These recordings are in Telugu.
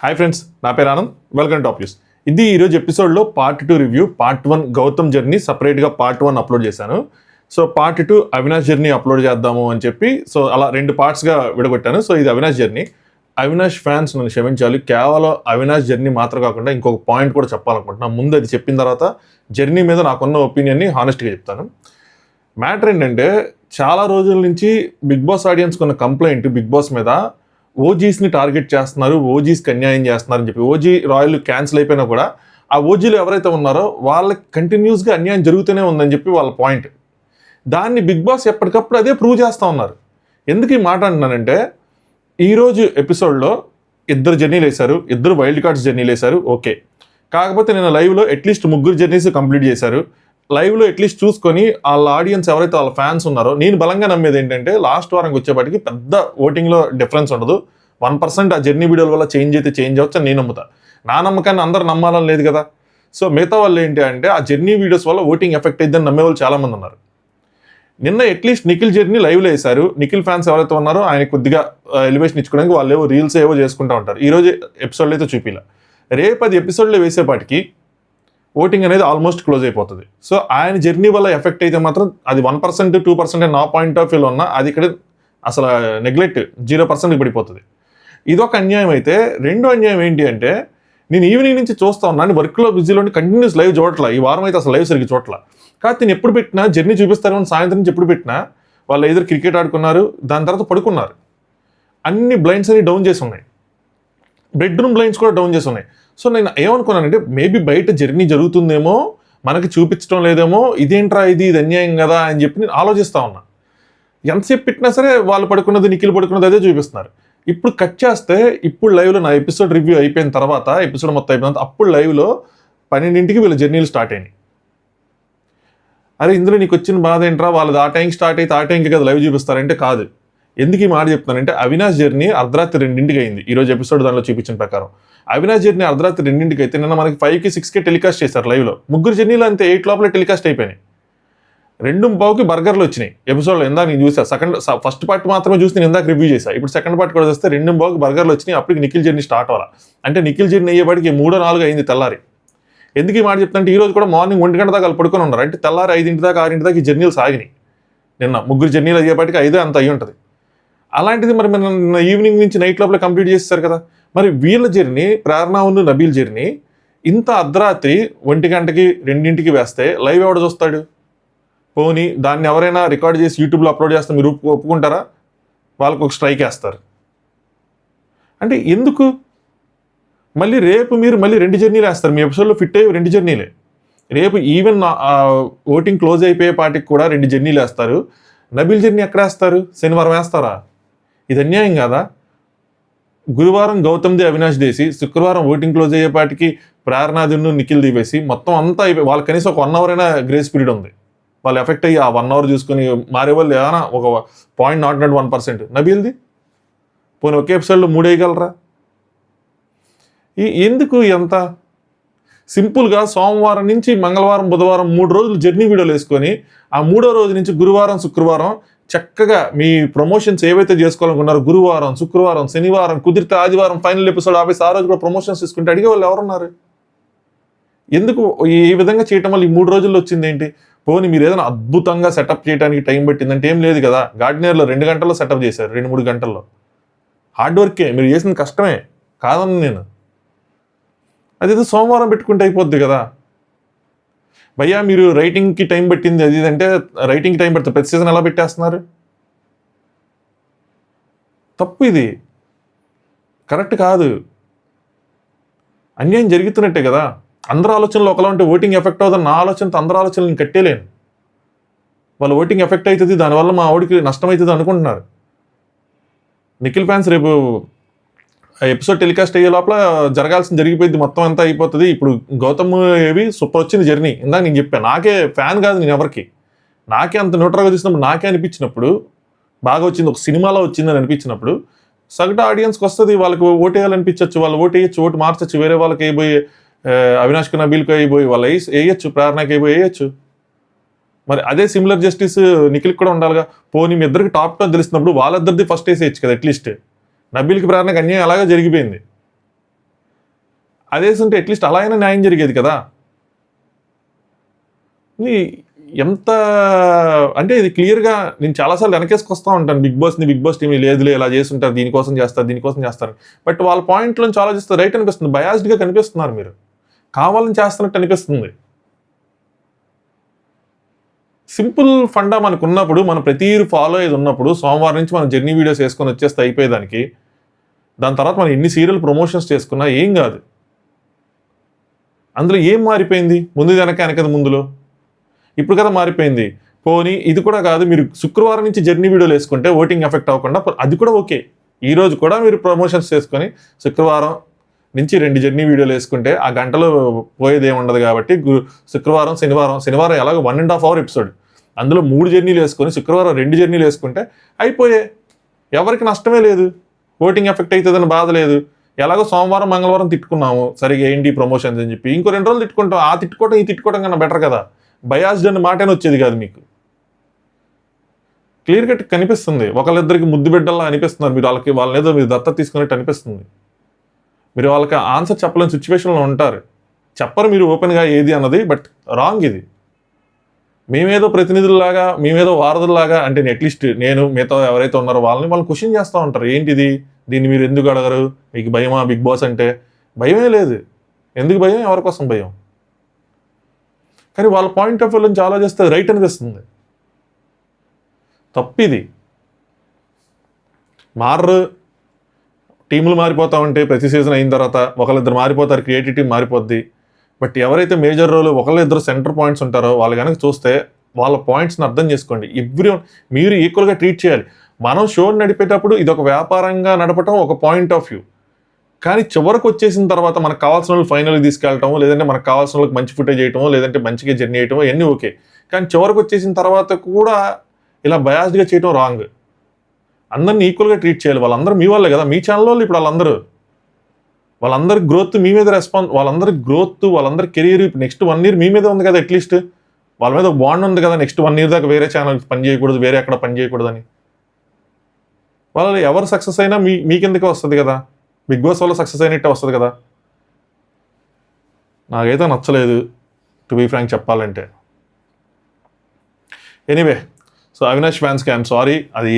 హాయ్ ఫ్రెండ్స్, నా పేరు Anand. Welcome to top news. ఇది ఈరోజు ఎపిసోడ్లో part 2 review. Part 1 Gautam journey సపరేట్గా పార్ట్ 1 అప్లోడ్ చేశాను. So part 2 Avinash journey upload చేద్దాము అని చెప్పి అలా 2 పార్ట్స్గా విడగొట్టాను. సో ఇది అవినాష్ జర్నీ. అవినాష్ ఫ్యాన్స్ నన్ను క్షమించాలి, కేవలం అవినాష్ జర్నీ మాత్రం కాకుండా ఇంకొక పాయింట్ కూడా చెప్పాలనుకుంటున్నాను. ముందు అది చెప్పిన తర్వాత జర్నీ మీద నాకున్న ఒపీనియన్ని హానెస్ట్గా చెప్తాను. మ్యాటర్ ఏంటంటే, చాలా రోజుల నుంచి బిగ్ బాస్ ఆడియన్స్కి ఉన్న కంప్లైంట్ బిగ్ బాస్ మీద, ఓజీస్ని టార్గెట్ చేస్తున్నారు, ఓజీస్కి అన్యాయం చేస్తున్నారని చెప్పి. ఓజీ రాయల్ క్యాన్సిల్ అయిపోయినా కూడా ఆ ఓజీలు ఎవరైతే ఉన్నారో వాళ్ళకి కంటిన్యూస్గా అన్యాయం జరుగుతూనే ఉందని చెప్పి వాళ్ళ పాయింట్. దాన్ని బిగ్ బాస్ ఎప్పటికప్పుడు అదే ప్రూవ్ చేస్తూ ఉన్నారు. ఎందుకు ఈ మాట అంటున్నానంటే, ఈరోజు ఎపిసోడ్లో 2 జర్నీలు వేశారు, 2 వైల్డ్ కార్డ్స్ జర్నీలు వేశారు, ఓకే. కాకపోతే నేను లైవ్లో అట్లీస్ట్ 3 జర్నీస్ కంప్లీట్ చేశారు. లైవ్లో అట్లీస్ట్ చూసుకొని వాళ్ళ ఆడియన్స్ ఎవరైతే వాళ్ళ ఫ్యాన్స్ ఉన్నారో, నేను బలంగా నమ్మేది ఏంటంటే, లాస్ట్ వారంకి వచ్చేప్పటికి పెద్ద ఓటింగ్లో డిఫరెన్స్ ఉండదు. 1% ఆ జర్నీ వీడియోల వల్ల చేంజ్ అవ్వచ్చు అని నేను నమ్ముతా. నా నమ్మకాన్ని అందరూ నమ్మాలని లేదు కదా. సో మిగతా వాళ్ళు ఏంటి అంటే, ఆ జర్నీ వీడియోస్ వల్ల ఓటింగ్ ఎఫెక్ట్ అయ్యిందని నమ్మేవాళ్ళు చాలామంది ఉన్నారు. నిన్న అట్లీస్ట్ నిఖిల్ జర్నీ లైవ్లో వేశారు. నిఖిల్ ఫ్యాన్స్ ఎవరైతే ఉన్నారో ఆయన కొద్దిగా ఎలివేషన్ ఇచ్చుకోవడానికి వాళ్ళు ఏవో రీల్స్ ఏవో చేసుకుంటూ ఉంటారు. ఈరోజు ఎపిసోడ్లో అయితే చూపిలా. రేపు 10 ఎపిసోడ్లో వేసేపాటికి ఓటింగ్ అనేది ఆల్మోస్ట్ క్లోజ్ అయిపోతుంది. సో ఆయన జర్నీ వల్ల ఎఫెక్ట్ అయితే మాత్రం అది 1% 2% నా పాయింట్ ఆఫ్ వ్యూలో ఉన్నా అది ఇక్కడ అసలు నెగ్లెక్ట్ 0% పడిపోతుంది. ఇదొక అన్యాయం. అయితే రెండో అన్యాయం ఏంటి అంటే, నేను ఈవినింగ్ నుంచి చూస్తా ఉన్నాను, వర్క్లో బిజీలో కంటిన్యూస్ లైవ్ చూడట్లా. ఈ వారం అయితే అసలు లైవ్ సరిగ్గా చూడట్లా. కాకపోతే నేను ఎప్పుడు పెట్టినా జర్నీ చూపిస్తారని సాయంత్రం నుంచి ఎప్పుడు పెట్టినా వాళ్ళు ఎదురు క్రికెట్ ఆడుకున్నారు, దాని తర్వాత పడుకున్నారు. అన్ని బ్లైండ్స్ అన్ని డౌన్ చేసి ఉన్నాయి, బెడ్రూమ్ బ్లైండ్స్ కూడా డౌన్ చేసి ఉన్నాయి. సో నేను ఏమనుకున్నానంటే, మేబీ బయట జర్నీ జరుగుతుందేమో, మనకి చూపించడం లేదేమో, ఇదేంట్రా ఇది అన్యాయం కదా అని చెప్పి నేను ఆలోచిస్తూ ఉన్నా. ఎంతసేపు పెట్టినా సరే వాళ్ళు పడుకున్నది, నిఖిల్ పడుకున్నది అదే చూపిస్తున్నారు. ఇప్పుడు కట్ చేస్తే, ఇప్పుడు లైవ్లో నా ఎపిసోడ్ రివ్యూ అయిపోయిన తర్వాత, ఎపిసోడ్ మొత్తం అయిపోయిన తర్వాత, అప్పుడు లైవ్లో 12ంటికి వీళ్ళ జర్నీలు స్టార్ట్ అయినాయి. అరే ఇందులో నీకు వచ్చిన బాధ ఏంట్రా, వాళ్ళది ఆ టైంకి స్టార్ట్ అయితే ఆ టైంకి కదా లైవ్ చూపిస్తారంటే కాదు. ఎందుకు ఈ మాట చెప్తున్నానంటే, అవినాష్ జర్నీ అర్ధరాత్రి 2ంటికి అయింది ఈరోజు ఎపిసోడ్ దానిలో చూపించిన ప్రకారం. అవినాష్ జర్నీ అర్ధరాత్రి 2ంటికి అయితే నిన్న మనకి 5కి 6కి టెలికాస్ట్ చేశారు లైవ్లో. 3 జర్నీలు అంతే 8 లోపల టెలికాస్ట్ అయిపోయినాయి. 2:15కి బర్గర్లు వచ్చినాయి ఎపిసోడ్లో. ఇందాక నేను చూసా, ఫస్ట్ పార్ట్ మాత్రమే చూసి నేను ఇందాక రివ్యూ చేశాను. ఇప్పుడు సెకండ్ పార్ట్ కూడా చూస్తే 2:15కి బర్గర్లు వచ్చినాయి. అప్పటికి నిఖిల్ జర్నీ స్టార్ట్ అవ్వాలి. అంటే నిఖిల్ జర్నీ అయ్యేపాటికి 3-4 అయింది తెల్లారి. ఎందుకు ఈ మాట చెప్తానంటే, ఈరోజు కూడా మార్నింగ్ 1 గంట దాకా వాళ్ళు పడుకొని ఉన్నారు. అంటే తెల్లారి 5 దాకా 6 దాకా ఈ జర్నీలు సాగినాయి. నిన్న 3 జర్నీలు అయ్యేపాటికి 5 అంత అయ్యి ఉంటుంది. అలాంటిది మరి మన ఈవినింగ్ నుంచి నైట్ లోపల కంప్లీట్ చేస్తారు కదా. మరి వీళ్ళ జర్నీ, ప్రేరణ నబీల్ జర్నీ ఇంత అర్ధరాత్రి 1 గంటకి 2ంటికి వేస్తే లైవ్ ఎవడ చూస్తాడు? పోనీ దాన్ని ఎవరైనా రికార్డ్ చేసి యూట్యూబ్లో అప్లోడ్ చేస్తే మీరు ఒప్పుకుంటారా? వాళ్ళకు ఒక స్ట్రైక్ వేస్తారు. అంటే ఎందుకు? మళ్ళీ రేపు మీరు మళ్ళీ 2 జర్నీలు వేస్తారు. మీ ఎపిసోడ్లో ఫిట్ అయ్యి 2 జర్నీలే. రేపు ఈవెన్ ఓటింగ్ క్లోజ్ అయిపోయే పాటికి కూడా 2 జర్నీలు వేస్తారు. నబీల్ జర్నీ ఎక్కడ వేస్తారు? శనివారం వేస్తారా? ఇది అన్యాయం కాదా? గురువారం గౌతమ్ది, అవినాష్ దేశీ, శుక్రవారం ఓటింగ్ క్లోజ్ అయ్యేపాటికి ప్రేరణాదిను, నిఖిల్ దివేసి, మొత్తం అంతా అయిపోయి వాళ్ళకి కనీసం ఒక 1 అవర్ అయినా గ్రేస్ పీరియడ్ ఉంది. వాళ్ళు ఎఫెక్ట్ అయ్యి ఆ 1 అవర్ చూసుకొని మారే వాళ్ళు ఏమైనా ఒక 0.01%. నబీల్ది పోనీ ఒకే ఎపిసోడ్లో 3 వేయగలరా? ఎందుకు ఎంత సింపుల్గా సోమవారం నుంచి మంగళవారం, బుధవారం 3 రోజులు జర్నీ వీడియోలు వేసుకొని, ఆ 3వ రోజు నుంచి గురువారం, శుక్రవారం చక్కగా మీ ప్రమోషన్స్ ఏవైతే చేసుకోవాలనుకున్నారో, గురువారం, శుక్రవారం, శనివారం, కుదిరితే ఆదివారం ఫైనల్ ఎపిసోడ్ ఆపేసి ఆ రోజు కూడా ప్రమోషన్స్ తీసుకుంటే అడిగే వాళ్ళు ఎవరున్నారు? ఎందుకు ఈ విధంగా చేయటం వల్ల ఈ 3 రోజుల్లో వచ్చింది ఏంటి? పోనీ మీరు ఏదైనా అద్భుతంగా సెటప్ చేయడానికి టైం పట్టిందంటే ఏం లేదు కదా. గార్డినర్లో 2 గంటల్లో సెటప్ చేశారు, 2-3 గంటల్లో. హార్డ్ వర్కే, మీరు చేసిన కష్టమే కాదని నేను. అదేదో సోమవారం పెట్టుకుంటే అయిపోద్ది కదా. భయ్యా మీరు రైటింగ్కి టైం పట్టింది అది అంటే రైటింగ్కి టైం పడుతుంది, ప్రతి సీజన్ ఎలా పెట్టేస్తున్నారు? తప్పు, ఇది కరెక్ట్ కాదు. అన్యాయం జరుగుతున్నట్టే కదా. అందరూ ఆలోచనలు ఒకలా ఉంటే ఓటింగ్ ఎఫెక్ట్ అవుతుంది. నా ఆలోచనతో అందరూ ఆలోచనలు నేను కట్టేలేను. వాళ్ళు ఓటింగ్ ఎఫెక్ట్ అవుతుంది, దానివల్ల మా ఆవిడికి నష్టం అవుతుంది అనుకుంటున్నారు. నిఖిల్ ఫ్యాన్స్ రేపు ఎపిసోడ్ టెలికాస్ట్ అయ్యే లోపల జరగాల్సింది జరిగిపోయింది, మొత్తం అంతా అయిపోతుంది. ఇప్పుడు గౌతమ్ ఏవి సూపర్ వచ్చింది జర్నీ. ఇందాక నేను చెప్పాను, నాకే ఫ్యాన్ కాదు నేను ఎవరికి, నాకే అంత న్యూట్రల్గా చూసినప్పుడు నాకే అనిపించినప్పుడు బాగా వచ్చింది, ఒక సినిమాలో వచ్చిందని అనిపించినప్పుడు సగటు ఆడియన్స్కి వస్తుంది. వాళ్ళకి ఓటు వేయాలనిపించవచ్చు, వాళ్ళు ఓటు వేయచ్చు, ఓటు మార్చచ్చు, వేరే వాళ్ళకి అయిపోయి అవినాష్కి, నబీల్కి అయిపోయి వాళ్ళు వేయచ్చు, ప్రేరణకి అయిపోయి వేయచ్చు. మరి అదే సిమిలర్ జస్టిస్ నిఖిల్కి కూడా ఉండాలిగా. పోనీ మీ ఇద్దరికి టాప్ 10 తెలిసినప్పుడు వాళ్ళిద్దరిది ఫస్ట్ వేసేయచ్చు కదా. అట్లీస్ట్ నబీల్కి, ప్రేరణకి అన్యాయం అలాగే జరిగిపోయింది. అదేసుంటే అట్లీస్ట్ అలా అయినా న్యాయం జరిగేది కదా. ఇది ఎంత అంటే ఇది క్లియర్‌గా నేను చాలా సార్లు వెనకేసుకొస్తా ఉంటాను. బిగ్ బాస్ టీమ్ లేదులే ఇలా చేసుంటారు, దీనికోసం చేస్తారు. బట్ వాళ్ళ పాయింట్ నుంచి ఆలోచిస్తే రైట్ అనిపిస్తుంది. బయాస్డ్‌గా కనిపిస్తున్నారు మీరు. కావాలని చేస్తున్నట్టు అనిపిస్తుంది. సింపుల్ ఫండా మనకున్నప్పుడు, మనం ప్రతి ఫాలో అయ్యేది ఉన్నప్పుడు, సోమవారం నుంచి మనం జర్నీ వీడియోస్ వేసుకొని వచ్చేస్తే అయిపోయేదానికి. దాని తర్వాత మనం ఎన్ని సీరియల్ ప్రమోషన్స్ చేసుకున్నా ఏం కాదు. అందులో ఏం మారిపోయింది? ముందు వెనకది ముందులో. ఇప్పుడు కదా మారిపోయింది. పోనీ ఇది కూడా కాదు, మీరు శుక్రవారం నుంచి జర్నీ వీడియోలు వేసుకుంటే ఓటింగ్ ఎఫెక్ట్ అవ్వకుండా అది కూడా ఓకే. ఈరోజు కూడా మీరు ప్రమోషన్స్ చేసుకొని శుక్రవారం నుంచి 2 జర్నీ వీడియోలు వేసుకుంటే ఆ గంటలో పోయేది ఏమి ఉండదు కాబట్టి శుక్రవారం శనివారం ఎలాగో 1.5 అవర్ ఎపిసోడ్, అందులో 3 జర్నీలు వేసుకొని శుక్రవారం 2 జర్నీలు వేసుకుంటే అయిపోయే. ఎవరికి నష్టమే లేదు, ఓటింగ్ ఎఫెక్ట్ అవుతుందని బాధ లేదు. ఎలాగో సోమవారం మంగళవారం తిట్టుకున్నాము సరిగా ఏంటి ప్రమోషన్స్ అని చెప్పి, ఇంకో 2 రోజులు తిట్టుకుంటాం. ఆ తిట్టుకోవడం ఈ తిట్టుకోవడం కన్నా బెటర్ కదా. బయాస్డ్ అన్న మాటనే వచ్చేది కాదు మీకు. క్లియర్ కట్ కనిపిస్తుంది. ఒకళ్ళిద్దరికి ముద్దు బిడ్డల్లా అనిపిస్తున్నారు మీరు. వాళ్ళనేదో మీరు దత్తత తీసుకున్నట్టు అనిపిస్తుంది. మీరు వాళ్ళకి ఆన్సర్ చెప్పలేని సిచ్యువేషన్లో ఉంటారు. చెప్పరు మీరు ఓపెన్గా ఏది అన్నది. బట్ రాంగ్ ఇది. మేమేదో ప్రతినిధుల్లాగా, మేమేదో వారధుల్లాగా, అంటే అట్లీస్ట్ నేను మిగతా ఎవరైతే ఉన్నారో వాళ్ళు క్వశ్చన్ చేస్తూ ఉంటారు. ఏంటిది, దీన్ని మీరు ఎందుకు అడగరు, మీకు భయమా బిగ్ బాస్ అంటే? భయమే లేదు. ఎందుకు భయం? ఎవరికోసం భయం? కానీ వాళ్ళ పాయింట్ ఆఫ్ వ్యూ నుంచి ఆలోచిస్తే రైట్ అనిపిస్తుంది. తప్పిది. మారరు, టీములు మారిపోతూ ఉంటే ప్రతి సీజన్ అయిన తర్వాత ఒకళ్ళిద్దరు మారిపోతారు, క్రియేటివ్ టీం మారిపోద్ది. బట్ ఎవరైతే మేజర్ రోల్ ఒకళ్ళిద్దరు సెంటర్ పాయింట్స్ ఉంటారో వాళ్ళు కనుక చూస్తే వాళ్ళ పాయింట్స్ని అర్థం చేసుకోండి. మీరు ఈక్వల్గా ట్రీట్ చేయాలి. మనం షోని నడిపేటప్పుడు ఇది ఒక వ్యాపారంగా నడపటం ఒక పాయింట్ ఆఫ్ వ్యూ. కానీ చివరికి వచ్చేసిన తర్వాత మనకు కావాల్సిన వాళ్ళు ఫైనల్కి తీసుకెళ్ళటము, లేదంటే మనకు కావాల్సిన వాళ్ళకి మంచి ఫుటేజ్ చేయటమో, లేదంటే మంచిగా జర్నీ చేయటమో ఇవన్నీ ఓకే. కానీ చివరికి వచ్చేసిన తర్వాత కూడా ఇలా బయాస్డ్గా చేయటం రాంగ్. అందరినీ ఈక్వల్గా ట్రీట్ చేయాలి. వాళ్ళందరూ మీ వాళ్ళే కదా, మీ ఛానల్ వాళ్ళు. ఇప్పుడు వాళ్ళందరి గ్రోత్ మీ మీద వాళ్ళందరి కెరీర్ నెక్స్ట్ 1 year మీ మీద ఉంది కదా. అట్లీస్ట్ వాళ్ళ మీద ఒక బాండ్ ఉంది కదా. నెక్స్ట్ 1 year దాకా వేరే ఛానల్ పని చేయకూడదు, వేరే ఎక్కడ పని చేయకూడదని. వాళ్ళు ఎవరు సక్సెస్ అయినా మీ కిందకే వస్తుంది కదా. బిగ్ బాస్ వల్ల సక్సెస్ అయినట్టే వస్తుంది కదా. నాకైతే నచ్చలేదు, టు బీ ఫ్రాంక్ చెప్పాలంటే. ఎనీవే, సో అవినాష్ ఫ్యాన్స్కి ఐఎమ్ సారీ. అది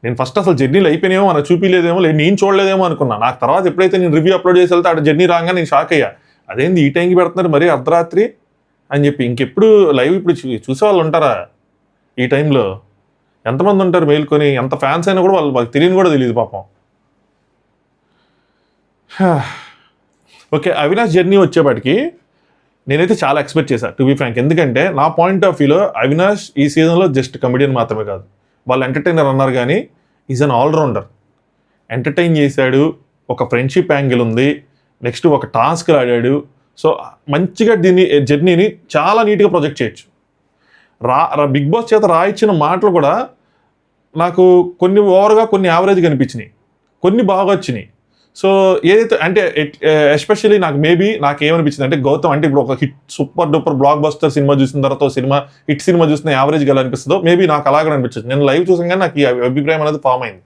నేను ఫస్ట్ అసలు జర్నీలు అయిపోయినాయేమో, మనకు చూపించలేదేమో, లేదు నేను చూడలేదేమో అనుకున్నా. నాకు తర్వాత ఎప్పుడైతే నేను రివ్యూ అప్లోడ్ చేసి వెళ్తే అక్కడ జర్నీ రాగా నేను షాక్ అయ్యా. అదేంది ఈ టైంకి పెడుతున్నారు మరీ అర్ధరాత్రి అని చెప్పి. ఇంకెప్పుడు లైవ్ ఇప్పుడు చూసే వాళ్ళు ఉంటారా ఈ టైంలో? ఎంతమంది ఉంటారు మేల్కొని? ఎంత ఫ్యాన్స్ అయినా కూడా వాళ్ళకి తెలియని కూడా తెలియదు పాపం. ఓకే, అవినాష్ జర్నీ వచ్చేపాటికి నేనైతే చాలా ఎక్స్పెక్ట్ చేశాను, టు బీ ఫ్రాంక్. ఎందుకంటే నా పాయింట్ ఆఫ్ వ్యూలో అవినాష్ ఈ సీజన్లో జస్ట్ కమెడియన్ మాత్రమే కాదు, వాళ్ళు ఎంటర్టైనర్ అన్నారు కానీ ఈజ్ అన్ ఆల్రౌండర్. ఎంటర్టైన్ చేశాడు, ఒక ఫ్రెండ్షిప్ యాంగిల్ ఉంది, నెక్స్ట్ ఒక టాస్క్ ఆడాడు. సో మంచిగా జర్నీని చాలా నీట్గా ప్రొజెక్ట్ చేయొచ్చు. బిగ్ బాస్ చేత రాయించిన మాటలు కూడా నాకు కొన్ని ఓవర్గా, కొన్ని యావరేజ్గా అనిపించినాయి, కొన్ని బాగా వచ్చినాయి. సో ఏదైతే అంటే ఎస్పెషల్లీ నాకు ఏమనిపించింది అంటే, గౌతమ్ అంటే ఇప్పుడు ఒక super duper block buster cinema చూసిన తర్వాత హిట్ సినిమా చూసిన యావరేజ్ గా అనిపిస్తుందో మేబీ నాకు అలాగే అనిపించదు. నేను లైవ్ చూసాను కానీ నాకు ఈ అభిప్రాయం అనేది ఫామ్ అయింది.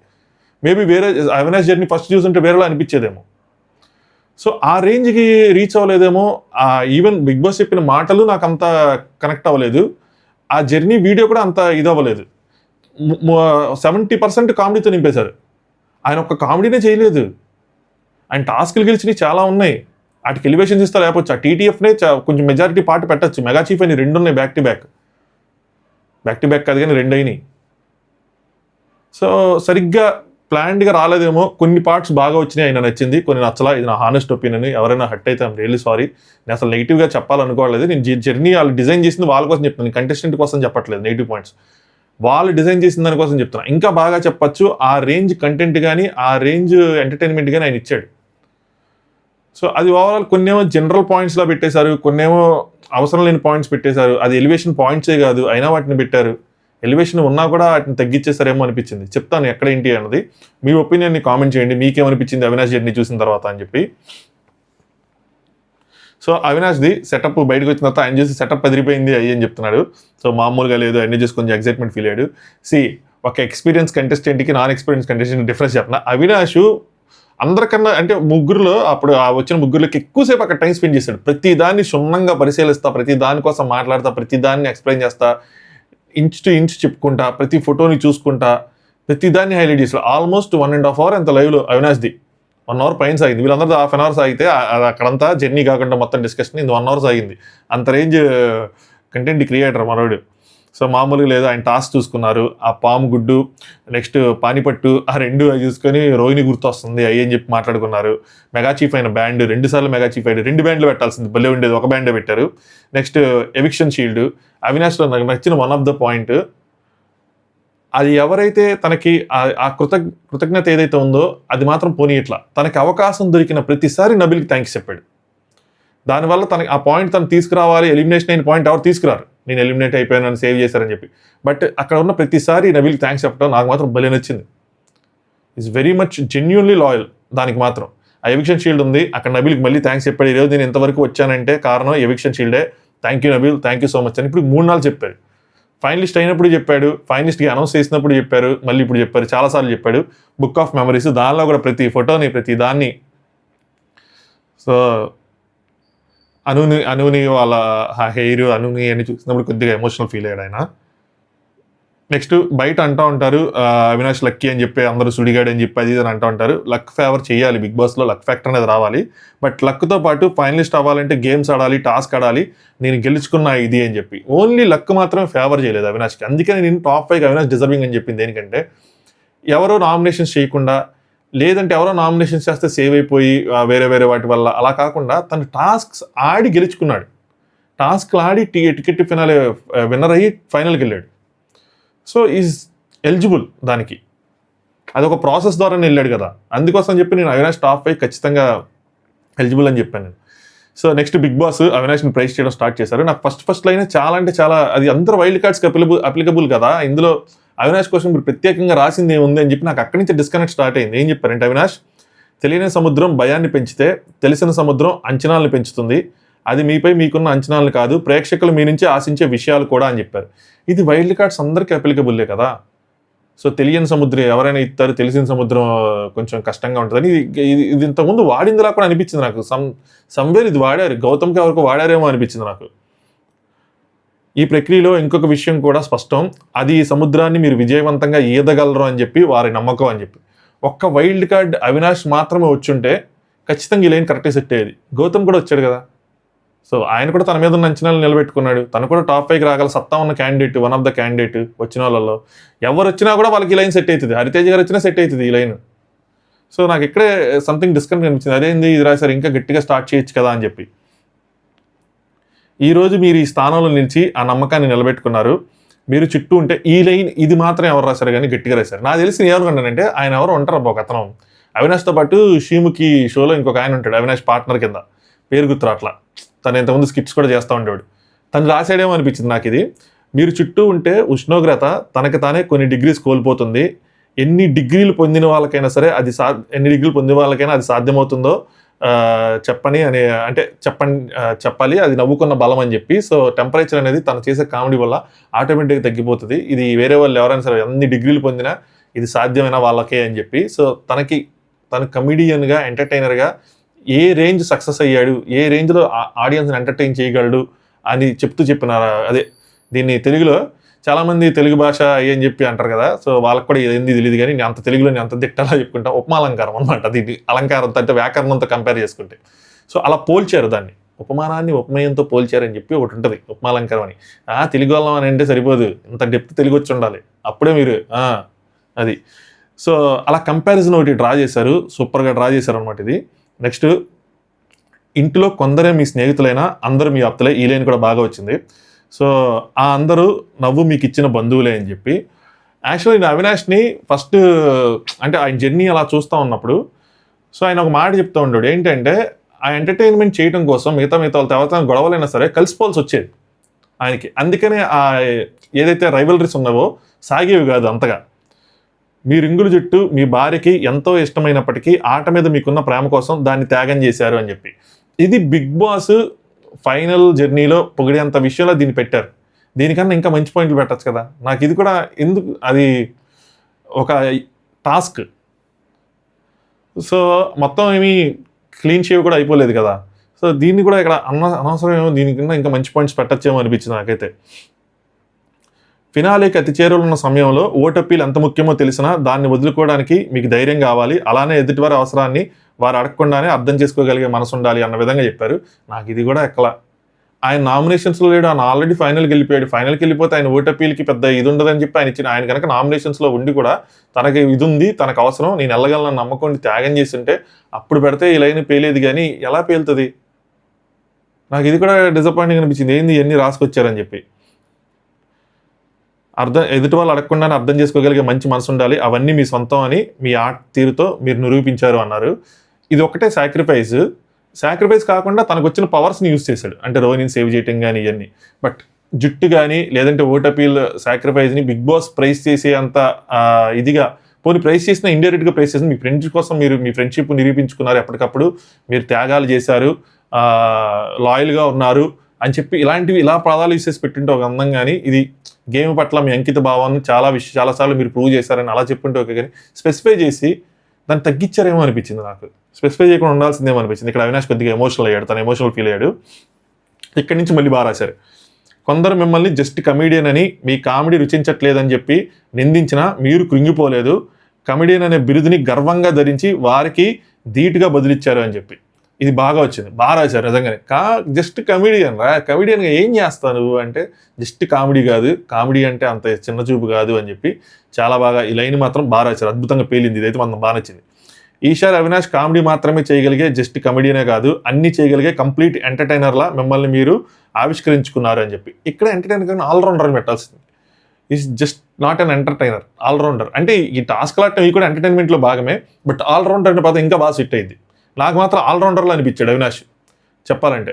మేబీ వేరే అవినాష్ జర్నీ ఫస్ట్ చూస్తుంటే వేరేలా అనిపించేదేమో. సో ఆ రేంజ్కి రీచ్ అవ్వలేదేమో. ఈవెన్ బిగ్ బాస్ చెప్పిన మాటలు నాకు అంత కనెక్ట్ అవ్వలేదు. ఆ జర్నీ వీడియో కూడా అంత ఇది అవ్వలేదు. 70% కామెడీతో నింపేశారు. ఆయన ఒక్క కామెడీనే చేయలేదు. ఆయన టాస్క్లు గెలిచినవి చాలా ఉన్నాయి, వాటికి ఎలివేషన్స్ ఇస్తా లేకపోవచ్చు. ఆ టీటీఎఫ్నే కొంచెం మెజారిటీ పార్ట్ పెట్టచ్చు. మెగా చీఫ్ అని 2 ఉన్నాయి బ్యాక్ టు బ్యాక్ కాదు కానీ 2 అయినాయి. సో సరిగ్గా ప్లాన్డ్గా రాలేదేమో. కొన్ని పార్ట్స్ బాగా వచ్చినాయి, ఆయన నచ్చింది, కొన్ని నచ్చలా. ఇది నా హానెస్ట్ ఒపీనియన్. ఎవరైనా హట్ అయితే ఐమ్ రియల్లీ సారీ. నేను అసలు నెగిటివ్గా చెప్పాలనుకోవట్లేదు. నేను జర్నీ వాళ్ళు డిజైన్ చేసింది వాళ్ళ కోసం చెప్తాను, కంటెస్టెంట్ కోసం చెప్పట్లేదు. నెగిటివ్ పాయింట్స్ వాళ్ళు డిజైన్ చేసిన దానికోసం చెప్తున్నా. ఇంకా బాగా చెప్పచ్చు. ఆ రేంజ్ కంటెంట్ కానీ, ఆ రేంజ్ ఎంటర్టైన్మెంట్ కానీ ఆయన ఇచ్చాడు. సో అది ఓవరాల్ కొన్నేమో జనరల్ పాయింట్స్లో పెట్టేశారు, కొన్నేమో అవసరం లేని పాయింట్స్ పెట్టేశారు. అది ఎలివేషన్ పాయింట్సే కాదు, అయినా వాటిని పెట్టారు. ఎలివేషన్ ఉన్నా కూడా వాటిని తగ్గించేస్తారేమో అనిపించింది. చెప్తాను ఎక్కడ ఏంటి అన్నది. మీ ఒపీనియన్ని కామెంట్ చేయండి, మీకేమనిపించింది అవినాష్ జర్నీ చూసిన తర్వాత అని చెప్పి. సో అవినాష్ది సెటప్ బయటకు వచ్చిన తర్వాత ఆయన చూసి సెటప్ అదిరిపోయింది అని చెప్తున్నాడు. సో మామూలుగా లేదు, అన్ని చూసి కొంచెం ఎక్సైట్మెంట్ ఫీల్ అయ్యాడు. ఒక ఎక్స్పీరియన్స్ కంటెస్టెంట్కి నాన్ ఎక్స్పీరియన్స్ కంటెస్టెంట్ డిఫరెన్స్ చెప్పిన. అవినాష్ అందరికన్నా అంటే ముగ్గురులో అప్పుడు ఆ వచ్చిన ముగ్గురులకి ఎక్కువసేపు అక్కడ టైం స్పెండ్ చేశాడు. ప్రతి దాన్ని క్షుణ్ణంగా పరిశీలిస్తా, ప్రతి దానికోసం మాట్లాడతా, ప్రతి దాన్ని ఎక్స్ప్లెయిన్ చేస్తా, ఇంచ్ టు ఇంచ్ చెప్పుకుంటా, ప్రతి ఫోటోని చూసుకుంటా, ప్రతి దాన్ని హైలైట్ చేశాడు. ఆల్మోస్ట్ 1.5 hour ఎంత లైవ్లో అవినాష్ది 1 hour పైన సాగింది. వీళ్ళందరూ హాఫ్ అన్ అవర్ సాగితే అది అక్కడంతా జర్నీ కాకుండా మొత్తం డిస్కషన్ ఇది 1 hour సాగింది. అంత రేంజ్ కంటెంట్ క్రియేటర్ మనోడు. సో మామూలుగా లేదు, ఆయన టాస్క్ చూసుకున్నారు. ఆ పాము గుడ్డు, నెక్స్ట్ పానిపట్టు, ఆ రెండు అవి చూసుకొని రోహిణి గుర్తొస్తుంది అయ్యి అని చెప్పి మాట్లాడుకున్నారు. మెగా చీఫ్ అయిన బ్యాండ్ 2 సార్లు మెగా చీఫ్ అయ్యాడు. 2 బ్యాండ్లు పెట్టాల్సింది భలే ఉండేది, ఒక బ్యాండే పెట్టారు. Next eviction shield. అవినాష్లో నాకు నచ్చిన వన్ ఆఫ్ ద పాయింట్, అది ఎవరైతే తనకి ఆ కృతజ్ఞత ఏదైతే ఉందో అది మాత్రం పోనీయట్లా. తనకి అవకాశం దొరికిన ప్రతిసారి నబిల్కి థ్యాంక్స్ చెప్పాడు. దానివల్ల తనకి ఆ పాయింట్ తను తీసుకురావాలి. ఎలిమినేషన్ అయిన పాయింట్ ఎవరు తీసుకురారు, నేను ఎలిమినేట్ అయిపోయాను, నన్ను సేవ్ చేశారని చెప్పి. బట్ అక్కడ ఉన్న ప్రతిసారి నబిల్కి థ్యాంక్స్ చెప్పడం నాకు మాత్రం భలే నచ్చింది. Is very much genuinely loyal. దానికి మాత్రం ఆ ఎవిక్షన్ షీల్డ్ ఉంది, అక్కడ నబిల్కి మళ్ళీ థ్యాంక్స్ చెప్పాడు. ఈరోజు నేను ఎంతవరకు వచ్చానంటే కారణం ఎవిక్షన్ షీల్డే, thank you Nabil, thank you so much అని ఇప్పుడు 3 నాలుగు చెప్పాడు. ఫైనలిస్ట్ అయినప్పుడు చెప్పాడు, ఫైనలిస్ట్కి అనౌన్స్ చేసినప్పుడు చెప్పారు, మళ్ళీ ఇప్పుడు చెప్పారు, చాలాసార్లు చెప్పాడు. బుక్ ఆఫ్ మెమరీస్, దానిలో కూడా ప్రతి ఫోటోని ప్రతి దాన్ని. సో అనుని వాళ్ళ హెయిర్ అనుని అని చూసినప్పుడు కొద్దిగా ఎమోషనల్ ఫీల్ అయ్యాడు ఆయన. నెక్స్ట్ బయట అంటూ ఉంటారు అవినాష్ లక్కీ అని చెప్పి, అందరూ సుడిగాడు అని చెప్పి అది అని అంటూ ఉంటారు. లక్ ఫేవర్ చేయాలి, బిగ్ బాస్లో లక్ ఫ్యాక్టర్ అనేది రావాలి. బట్ లక్తో పాటు ఫైనలిస్ట్ అవ్వాలంటే గేమ్స్ ఆడాలి, టాస్క్ ఆడాలి, నేను గెలుచుకున్నా ఇది అని చెప్పి. ఓన్లీ లక్ మాత్రమే ఫేవర్ చేయలేదు అవినాష్కి. అందుకని నేను టాప్ 5 అవినాష్ డిజర్వింగ్ అని చెప్పింది. దేనికంటే ఎవరో నామినేషన్స్ చేయకుండా, లేదంటే ఎవరో నామినేషన్స్ చేస్తే సేవ్ అయిపోయి వేరే వేరే వాటి వల్ల అలా కాకుండా తను టాస్క్స్ ఆడి గెలుచుకున్నాడు. టాస్క్లు ఆడి టికెట్ ఫినాలే విన్నర్ అయ్యి ఫైనల్కి వెళ్ళాడు. సో ఈజ్ ఎలిజిబుల్ దానికి. అదొక ప్రాసెస్ ద్వారా వెళ్ళాడు కదా, అందుకోసం చెప్పి నేను అవినాష్ టాప్ 5 ఖచ్చితంగా ఎలిజిబుల్ అని చెప్పాను నేను. సో నెక్స్ట్ బిగ్ బాస్ అవినాష్ని ప్రైజ్ చేయడం స్టార్ట్ చేశారు. నాకు ఫస్ట్ లైన్ చాలా అంటే చాలా, అది అందరూ వైల్డ్ కార్డ్స్కి అప్లికబుల్ కదా, ఇందులో అవినాష్ కోసం మీరు ప్రత్యేకంగా రాసింది ఏముంది అని చెప్పి నాకు అక్కడి నుంచి డిస్కనెక్ట్ స్టార్ట్ అయింది. ఏం చెప్పారంటే, అవినాష్, తెలియని సముద్రం భయాన్ని పెంచితే తెలిసిన సముద్రం అంచనాలను పెంచుతుంది, అది మీపై మీకున్న అంచనాలను కాదు, ప్రేక్షకులు మీ నుంచి ఆశించే విషయాలు కూడా అని చెప్పారు. ఇది వైల్డ్ కార్డ్స్ అందరికీ అప్లికబుల్లే కదా. సో తెలియని సముద్రం ఎవరైనా ఇస్తారు, తెలిసిన సముద్రం కొంచెం కష్టంగా ఉంటుందని ఇది ఇంతకుముందు వాడిందిలా కూడా అనిపించింది నాకు. సంవేర్ ఇది వాడారు, గౌతమ్కి ఎవరికి వాడారేమో అనిపించింది నాకు. ఈ ప్రక్రియలో ఇంకొక విషయం కూడా స్పష్టం, అది ఈ సముద్రాన్ని మీరు విజయవంతంగా ఈదగలరు అని చెప్పి వారి నమ్మకం అని చెప్పి. ఒక్క వైల్డ్ కార్డ్ అవినాష్ మాత్రమే వచ్చుంటే ఖచ్చితంగా ఈ లైన్ కరెక్ట్గా సెట్ అయ్యేది. గౌతమ్ కూడా వచ్చాడు కదా, సో ఆయన కూడా తన మీద ఉన్న అంచనాలు నిలబెట్టుకున్నాడు. తను కూడా టాప్ 5 రాగల సత్తా ఉన్న candidate, one of the candidate. వచ్చిన వాళ్ళలో ఎవరు వచ్చినా కూడా వాళ్ళకి ఈ లైన్ సెట్ అవుతుంది. హరితేజ్ గారు వచ్చినా సెట్ అవుతుంది ఈ లైన్. సో నాకు ఇక్కడే సంథింగ్ డిస్కనెక్ట్ అనిపించింది. అదేంది ఇది రాశారు, ఇంకా గట్టిగా స్టార్ట్ చేయొచ్చు కదా అని చెప్పి. ఈరోజు మీరు ఈ స్థానంలో నిలిచి ఆ నమ్మకాన్ని నిలబెట్టుకున్నారు. మీరు చుట్టూ ఉంటే ఈ లైన్ ఇది మాత్రం ఎవరు రాశారు కానీ గట్టిగా రాశారు. నాకు తెలిసి ఏమనుకున్నానంటే, ఆయన ఎవరు ఉంటారు ఒక అతను అవినాష్తో పాటు షీముకి షోలో ఇంకొక ఆయన ఉంటాడు అవినాష్ పార్ట్నర్ కింద, పేరు గుర్తు అట్లా. తను ఇంతకుముందు స్కిట్స్ కూడా చేస్తూ ఉండేవాడు. తను రాసాడేమో అనిపించింది నాకు ఇది. మీరు చుట్టూ ఉంటే ఉష్ణోగ్రత తనకి తానే కొన్ని డిగ్రీస్ కోల్పోతుంది, ఎన్ని డిగ్రీలు పొందిన వాళ్ళకైనా సరే అది ఎన్ని డిగ్రీలు పొందిన వాళ్ళకైనా అది సాధ్యమవుతుందో చెప్పని అని అంటే చెప్పాలి, అది నవ్వుకున్న బలం అని చెప్పి. సో టెంపరేచర్ అనేది తను చేసే కామెడీ వల్ల ఆటోమేటిక్గా తగ్గిపోతుంది. ఇది వేరే వాళ్ళు ఎవరైనా సరే ఎన్ని డిగ్రీలు పొందినా ఇది సాధ్యమైన వాళ్ళకే అని చెప్పి. సో తను కమిడియన్గా, ఎంటర్టైనర్గా ఏ రేంజ్ సక్సెస్ అయ్యాడు, ఏ రేంజ్లో ఆడియన్స్ని ఎంటర్టైన్ చేయగలడు అని చెప్పినారు. అదే దీన్ని తెలుగులో చాలామంది తెలుగు భాష అని చెప్పి అంటారు కదా, సో వాళ్ళకి కూడా ఏంది తెలియదు కానీ నేను అంత తెలుగులో నేను అంత దిట్టలా చెప్పుకుంటా. ఉపమాలంకారం అనమాట దీన్ని, అలంకారంతో అంటే వ్యాకరణంతో కంపేర్ చేసుకుంటే. సో అలా పోల్చారు దాన్ని, ఉపమానాన్ని ఉపమేయంతో పోల్చారని చెప్పి ఒకటి ఉంటుంది ఉపమాలంకారం అని. తెలుగు వాళ్ళం అని అంటే సరిపోదు, ఇంత డెప్త్ తెలుగు వచ్చి ఉండాలి, అప్పుడే మీరు అది. సో అలా కంపారిజన్ ఒకటి డ్రా చేశారు, సూపర్గా డ్రా చేశారు అనమాట ఇది. నెక్స్ట్, ఇంటిలో కొందరే మీ స్నేహితులైనా అందరూ మీ ఆప్తులే, ఈ లైన్ కూడా బాగా వచ్చింది. సో ఆ అందరూ నవ్వు మీకు ఇచ్చిన బంధువులే అని చెప్పి. యాక్చువల్లీ నేను అవినాష్ని ఫస్ట్ అంటే ఆయన జర్నీ అలా చూస్తూ ఉన్నప్పుడు, సో ఆయన ఒక మాట చెప్తూ ఉంటాడు, ఏంటంటే ఆ ఎంటర్టైన్మెంట్ చేయడం కోసం మిగతా వాళ్ళ తర్వాత గొడవలైనా సరే కలిసిపోవాల్సి వచ్చేది ఆయనకి. అందుకనే ఆ ఏదైతే రైవలరీస్ ఉన్నావో సాగేవి కాదు అంతగా. మీ రింగుల జట్టు మీ భార్యకి ఎంతో ఇష్టమైనప్పటికీ ఆట మీద మీకున్న ప్రేమ కోసం దాన్ని త్యాగం చేశారు అని చెప్పి. ఇది బిగ్ బాస్ ఫైనల్ జర్నీలో పొగిడేంత విషయంలో దీన్ని పెట్టారు. దీనికన్నా ఇంకా మంచి పాయింట్లు పెట్టచ్చు కదా. నాకు ఇది కూడా ఎందుకు, అది ఒక టాస్క్, సో మొత్తం ఏమి క్లీన్ షేవ్ కూడా అయిపోలేదు కదా. సో దీన్ని కూడా ఇక్కడ అనవసరం ఏమో దీనికన్నా ఇంకా మంచి పాయింట్స్ పెట్టచ్చేమో అనిపించింది నాకైతే. ఫినాలేకి అతి చేరువలో ఉన్న సమయంలో ఓటప్పీలు ఎంత ముఖ్యమో తెలిసినా దాన్ని వదులుకోవడానికి మీకు ధైర్యం కావాలి, అలానే ఎదుటివారి అవసరాన్ని వారు అడగకుండానే అర్థం చేసుకోగలిగే మనసు ఉండాలి అన్న విధంగా చెప్పారు. నాకు ఇది కూడా ఎక్కలా. ఆయన నామినేషన్స్లో లేడు, ఆయన ఆల్రెడీ ఫైనల్కి వెళ్ళిపోయాడు. ఫైనల్కి వెళ్ళిపోతే ఆయన ఓటప్పీలకి పెద్ద ఇది ఉండదని చెప్పి ఆయన కనుక నామినేషన్స్లో ఉండి కూడా తనకి ఇది ఉంది, తనకు అవసరం, నేను వెళ్ళగలను నమ్మకం త్యాగం చేస్తుంటే అప్పుడు పెడితే ఈ లైన్ పేలేదు. కానీ ఎలా పేలుతుంది? నాకు ఇది కూడా డిసప్పాయింటింగ్ అనిపించింది. ఏంది ఇవన్నీ రాసుకొచ్చారని చెప్పి. ఎదుటి వాళ్ళు అడగకుండానే అర్థం చేసుకోగలిగే మంచి మనసు ఉండాలి, అవన్నీ మీ సొంతం అని మీ ఆట తీరుతో మీరు నిరూపించారు అన్నారు. ఇది ఒకటే సాక్రిఫైస్ కాకుండా తనకు వచ్చిన పవర్స్ని యూజ్ చేశాడు. అంటే రోహిణిని సేవ్ చేయటం కానీ ఇవన్నీ. బట్ జుట్టు కానీ లేదంటే ఓటపీల్ సాక్రిఫైస్ని బిగ్ బాస్ ప్రైజ్ చేసే అంత ఇదిగా పోనీ ప్రైజ్ చేసిన ఇండైరెక్ట్గా ప్రైజ్ చేసిన మీ ఫ్రెండ్స్ కోసం మీరు మీ ఫ్రెండ్షిప్ నిరూపించుకున్నారు, ఎప్పటికప్పుడు మీరు త్యాగాలు చేశారు, లాయల్గా ఉన్నారు అని చెప్పి ఇలా పదాలు యూస్ చేసి పెట్టింటే ఒక అందం. కానీ ఇది గేమ్ పట్ల మీ అంకిత భావాన్ని చాలాసార్లు మీరు ప్రూవ్ చేశారని అలా చెప్పుంటే ఓకే. కానీ స్పెసిఫై చేసి దాన్ని తగ్గించారేమో అనిపించింది నాకు. స్పెసిఫై చేయకుండా ఉండాల్సిందేమో అనిపించింది. ఇక్కడ అవినాష్ కొద్దిగా ఎమోషనల్ అయ్యాడు, తను ఎమోషనల్ ఫీల్ అయ్యాడు. ఇక్కడి నుంచి మళ్ళీ బాగా రాశారు. కొందరు మిమ్మల్ని జస్ట్ కమెడియన్ అని, మీ కామెడీ రుచించట్లేదని చెప్పి నిందించినా మీరు కృంగిపోలేదు, కమెడియన్ అనే బిరుదుని గర్వంగా ధరించి వారికి ధీటుగా బదులిచ్చారు అని చెప్పి. ఇది బాగా వచ్చింది, బాగా రాశారు నిజంగానే. జస్ట్ కమెడియన్ రా, కమెడియన్గా ఏం చేస్తావు నువ్వు అంటే జస్ట్ కామెడీ కాదు, కామెడీ అంటే అంత చిన్న చూపు కాదు అని చెప్పి చాలా బాగా ఈ లైన్ మాత్రం బాగా రాశారు. అద్భుతంగా పేలింది. ఇదైతే మనకు బాగా నచ్చింది. ఈసారి అవినాష్ కామెడీ మాత్రమే చేయగలిగే జస్ట్ కమెడియనే కాదు, అన్ని చేయగలిగే కంప్లీట్ ఎంటర్టైనర్లా మిమ్మల్ని మీరు ఆవిష్కరించుకున్నారు అని చెప్పి. ఇక్కడ ఎంటర్టైనర్ కానీ ఆల్రౌండర్ అని పెట్టాల్సింది. Is just not an entertainer, allrounder. అంటే ఈ టాస్క్ ఆడటం ఇవి కూడా ఎంటర్టైన్మెంట్లో భాగమే, బట్ ఆల్రౌండర్ అనే పదం ఇంకా బాగా సెట్ అయింది. నాకు మాత్రం ఆల్రౌండర్లో అనిపించాడు అవినాష్ చెప్పాలంటే.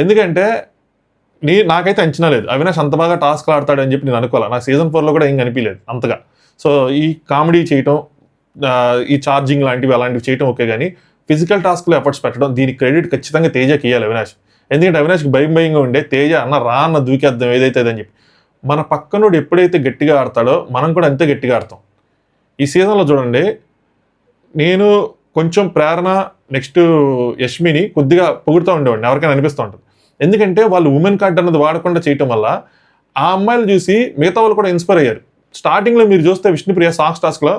ఎందుకంటే నాకైతే అంచనా లేదు అవినాష్ అంత బాగా టాస్క్లు ఆడతాడు అని చెప్పి నేను అనుకోవాలి. నాకు సీజన్ 4లో కూడా ఏం కనిపించలేదు అంతగా. సో ఈ కామెడీ చేయటం, ఈ ఛార్జింగ్ లాంటివి అలాంటివి చేయటం ఓకే. కానీ ఫిజికల్ టాస్క్లో ఎఫర్ట్స్ పెట్టడం, దీనికి క్రెడిట్ ఖచ్చితంగా తేజకి ఇవ్వాలి అవినాష్. ఎందుకంటే అవినాష్కి భయంగా ఉండే తేజ అన్న దూకేద్దాం ఏదైతే అని చెప్పి. మన పక్కనోడు ఎప్పుడైతే గట్టిగా ఆడతాడో మనం కూడా అంతే గట్టిగా ఆడతాం. ఈ సీజన్లో చూడండి, నేను కొంచెం ప్రేరణ నెక్స్ట్ యష్మిని కొద్దిగా పొగుడుతూ ఉండేవాడిని, ఎవరికైనా అనిపిస్తూ ఉంటుంది. ఎందుకంటే వాళ్ళు ఉమెన్ కార్డ్ అన్నది వాడకుండా చేయటం వల్ల ఆ అమ్మాయిలు చూసి మిగతా వాళ్ళు కూడా ఇన్స్పైర్ అయ్యారు. స్టార్టింగ్లో మీరు చూస్తే విష్ణుప్రియ సాంగ్స్ టాస్క్లో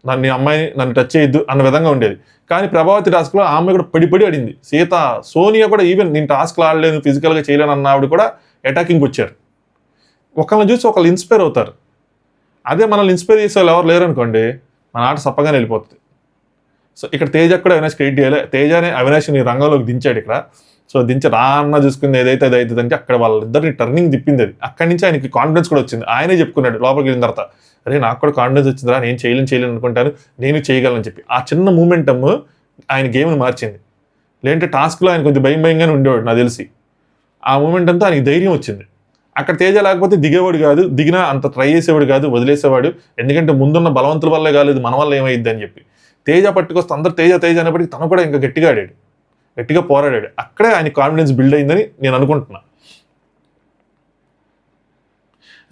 నన్ను టచ్ చేయొద్దు అన్న విధంగా ఉండేది. కానీ ప్రభావతి టాస్క్లో ఆ అమ్మాయి కూడా పడి అడింది. సీత, సోనియా కూడా ఈవెన్ నేను టాస్క్లు ఆడలేను, ఫిజికల్గా చేయలేను అన్న ఆవిడ కూడా అటాకింగ్కి వచ్చారు. ఒకళ్ళని చూసి ఒకళ్ళు ఇన్స్పైర్ అవుతారు. అదే మనల్ని ఇన్స్పైర్ చేసే వాళ్ళు ఎవరు లేరు అనుకోండి, మన ఆట సప్పగానే వెళ్ళిపోతుంది. సో ఇక్కడ తేజ కూడా అవినాష్ క్రియేట్ చేయాలి. తేజనే అవినాష్ని రంగంలోకి దించాడు ఇక్కడ. సో దించి అన్న చూసుకుంది ఏదైతే అది అవుతుంది అంటే అక్కడ వాళ్ళిద్దరిని టర్నింగ్ తిప్పింది అది. అక్కడి నుంచి ఆయనకి కాన్ఫిడెన్స్ కూడా వచ్చింది. ఆయనే చెప్పుకున్నాడు లోపలికి వెళ్ళిన తర్వాత, అరే నాకు కూడా కాన్ఫిడెన్స్ వచ్చిందిరా, నేను చేయలేను అనుకుంటాను, నేను చేయగలను చెప్పి. ఆ చిన్న మూమెంటమ్ ఆయన గేమ్ని మార్చింది. లేదంటే టాస్క్లో ఆయన కొంచెం భయంగానే ఉండేవాడు నాకు తెలిసి. ఆ మూమెంట్ అంతా ఆయనకి ధైర్యం వచ్చింది. అక్కడ తేజ లేకపోతే దిగేవాడు కాదు, దిగినా అంత ట్రై చేసేవాడు కాదు, వదిలేసేవాడు. ఎందుకంటే ముందున్న బలవంతుల వల్లే కాలేదు, మన వల్ల ఏమైద్ది అని చెప్పి. తేజ పట్టుకొస్తే అందరు తేజ అనేప్పటికీ తను కూడా ఇంకా గట్టిగా ఆడాడు, గట్టిగా పోరాడాడు. అక్కడే ఆయన కాన్ఫిడెన్స్ బిల్డ్ అయిందని నేను అనుకుంటున్నా.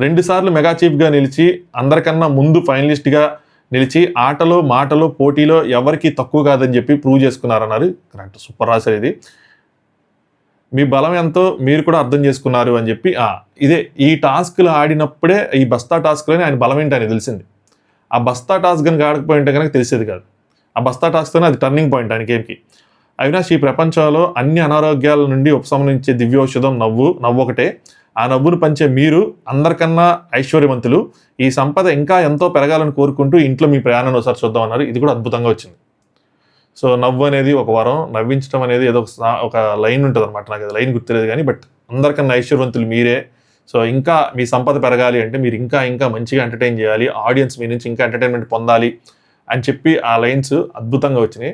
2 సార్లు మెగా చీఫ్గా నిలిచి అందరికన్నా ముందు ఫైనలిస్ట్గా నిలిచి ఆటలో మాటలో పోటీలో ఎవరికి తక్కువ కాదని చెప్పి ప్రూవ్ చేసుకున్నారన్నారు. కరెక్ట్, సూపర్ రాశారు ఇది. మీ బలం ఎంతో మీరు కూడా అర్థం చేసుకున్నారు అని చెప్పి. ఇదే ఈ టాస్క్లు ఆడినప్పుడే, ఈ బస్తా టాస్క్లోనే ఆయన బలం ఏంటి అని తెలిసింది. ఆ బస్తా టాస్క్ కనుక ఆడకపోయి ఉంటే కనుక తెలిసేది కాదు. ఆ బస్తా టాస్క్తోనే అది టర్నింగ్ పాయింట్ ఆయన గేమ్కి. అవినాష్, ఈ ప్రపంచంలో అన్ని అనారోగ్యాల నుండి ఉపశమనించే దివ్యౌషధం నవ్వు ఒకటే. ఆ నవ్వును పంచే మీరు అందరికన్నా ఐశ్వర్యవంతులు. ఈ సంపద ఇంకా ఎంతో పెరగాలని కోరుకుంటూ ఇంట్లో మీ ప్రయాణాన్ని ఒకసారి చూద్దాం అన్నారు. ఇది కూడా అద్భుతంగా వచ్చింది. సో నవ్వు అనేది ఒక వరం, నవ్వించడం అనేది ఏదో ఒక లైన్ ఉంటుంది అనమాట. నాకు అది లైన్ గుర్తులేదు కానీ, బట్ అందరికన్నా ఐశ్వర్యవంతులు మీరే. సో ఇంకా మీ సంపద పెరగాలి అంటే మీరు ఇంకా మంచిగా ఎంటర్టైన్ చేయాలి, ఆడియన్స్ మీ నుంచి ఇంకా ఎంటర్టైన్మెంట్ పొందాలి అని చెప్పి ఆ లైన్స్ అద్భుతంగా వచ్చినాయి.